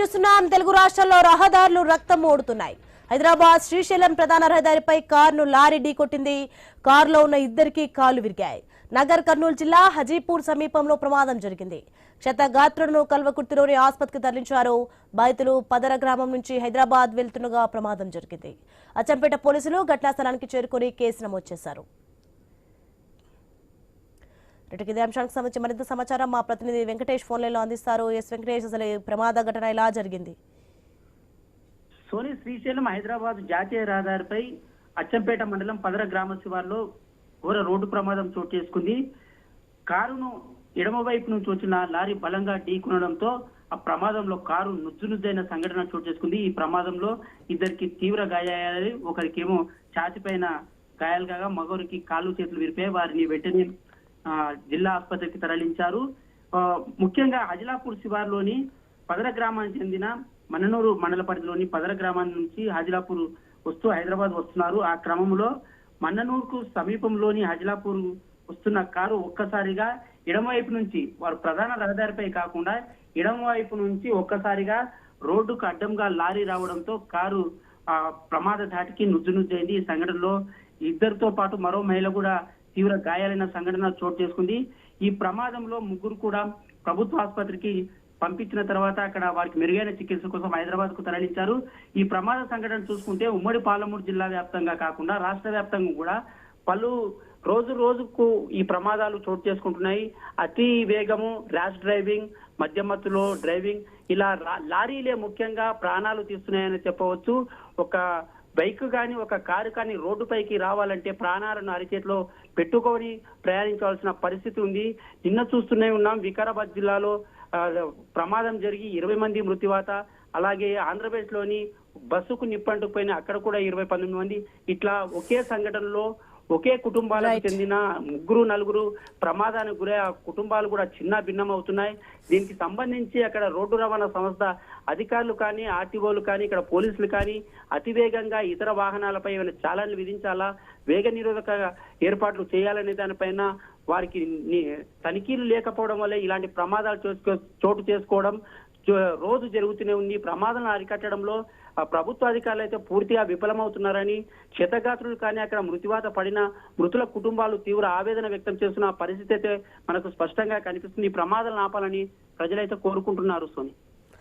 చూస్తున్నాం. తెలుగు రాష్ట్రాల్లో రహదారులు రక్తం ఓడుతున్నాయి. హైదరాబాద్ శ్రీశైలం ప్రధాన రహదారిపై కారును లారీ ఢీకొట్టింది. కారులో ఉన్న ఇద్దరికి కాళ్లు విరిగాయి. నగర్ కర్నూలు జిల్లా హజీపూర్ సమీపంలో ప్రమాదం జరిగింది. క్షతగాత్రులను కల్వకుర్తిలోని ఆసుపత్రికి తరలించారు. బాధితులు పదర గ్రామం నుంచి హైదరాబాద్ వెళ్తుండగా ప్రమాదం జరిగింది. అచ్చంపేట పోలీసులు ఘటనా స్థలానికి చేరుకుని కేసు నమోదు చేశారు. ఇదే అంశానికి సంబంధించి మరింత సమాచారం మా ప్రతినిధి వెంకటేష్ ఫోన్ లైన్లో అందిస్తారు. ఎస్ వెంకటేష్, అసలు ప్రమాద ఘటన ఎలా జరిగింది? సోని శ్రీశైలం హైదరాబాద్ జాతీయ రహదారిపై అచ్చంపేట మండలం పదర గ్రామ శివార్లో ఘోర రోడ్డు ప్రమాదం చోటు చేసుకుంది. కారును ఎడమ వైపు నుంచి వచ్చిన లారీ బలంగా ఢీకొనడంతో ఆ ప్రమాదంలో కారు నుజ్జునుజ్జైన సంఘటన చోటు చేసుకుంది. ఈ ప్రమాదంలో ఇద్దరికి తీవ్ర గాయాలు, ఒకరికేమో ఛాతిపైన గాయాలు కాగా మగోరికి కాళ్ళు చేతులు విరిపాయి. వారిని వెంటనే జిల్లా ఆసుపత్రికి తరలించారు. ముఖ్యంగా హజిలాపూర్ శివార్లోని పదర గ్రామానికి చెందిన మన్ననూరు మండల పరిధిలోని పదర గ్రామాన్ని నుంచి హజిలాపూర్ వస్తూ హైదరాబాద్ వస్తున్నారు. ఆ క్రమంలో మన్ననూరుకు సమీపంలోని హజిలాపూర్ వస్తున్న కారు ఒక్కసారిగా ఎడమవైపు నుంచి, వారు ప్రధాన రహదారిపై కాకుండా ఎడమవైపు నుంచి ఒక్కసారిగా రోడ్డుకు అడ్డంగా లారీ రావడంతో కారు ప్రమాద ధాటికి నుజ్జునుజ్జైంది. ఈ సంఘటనలో ఇద్దరితో పాటు మరో మహిళ కూడా తీవ్ర గాయాలైన సంఘటన చోటు చేసుకుంది. ఈ ప్రమాదంలో ముగ్గురు కూడా ప్రభుత్వ ఆసుపత్రికి పంపించిన తర్వాత అక్కడ వారికి మెరుగైన చికిత్స కోసం హైదరాబాద్ కు తరలించారు. ఈ ప్రమాద సంఘటన చూసుకుంటే ఉమ్మడి పాలమూరు జిల్లా వ్యాప్తంగా కాకుండా రాష్ట్ర వ్యాప్తంగా కూడా పలు రోజుకు ఈ ప్రమాదాలు చోటు చేసుకుంటున్నాయి. అతి వేగము, ర్యాష్ డ్రైవింగ్, మద్యమత్తులో డ్రైవింగ్, ఇలా లారీలే ముఖ్యంగా ప్రాణాలు తీస్తున్నాయని చెప్పవచ్చు. ఒక బైక్ కానీ ఒక కారు కానీ రోడ్డుపైకి రావాలంటే ప్రాణాలను అరిచేతిలో పెట్టుకొని ప్రయాణించాల్సిన పరిస్థితి ఉంది. నిన్న చూస్తూనే ఉన్నాం, వికారాబాద్ జిల్లాలో ప్రమాదం జరిగి 20 మంది మృత్యువాత, అలాగే ఆంధ్రప్రదేశ్ లోని బస్సుకు నిప్పంటుకుపోయిన అక్కడ కూడా 19 మంది. ఇట్లా ఒకే సంఘటనలో ఒకే కుటుంబాలకు చెందిన ముగ్గురు నలుగురు ప్రమాదానికి గురై ఆ కుటుంబాలు కూడా చిన్న భిన్నం అవుతున్నాయి. దీనికి సంబంధించి అక్కడ రోడ్డు రవాణా సంస్థ అధికారులు కానీ, ఆర్టీఓలు కానీ, ఇక్కడ పోలీసులు కానీ అతివేగంగా ఇతర వాహనాలపై ఏమైనా చాలన్లు విధించాలా, వేగ నిరోధక ఏర్పాట్లు చేయాలనే దానిపైన వారికి తనిఖీలు లేకపోవడం వల్ల ఇలాంటి ప్రమాదాలు చోటు చేసుకోవడం రోజు జరుగుతూనే ఉంది. ప్రమాదాలను అరికట్టడంలో ప్రభుత్వ అధికారులు అయితే పూర్తిగా విఫలమవుతున్నారని, క్షతగాత్రులు కానీ అక్కడ మృత్యువాత పడిన మృతుల కుటుంబాలు తీవ్ర ఆవేదన వ్యక్తం చేస్తున్న పరిస్థితి అయితే మనకు స్పష్టంగా కనిపిస్తుంది. ఈ ప్రమాదాలను ఆపాలని ప్రజలైతే కోరుకుంటున్నారు. సోని.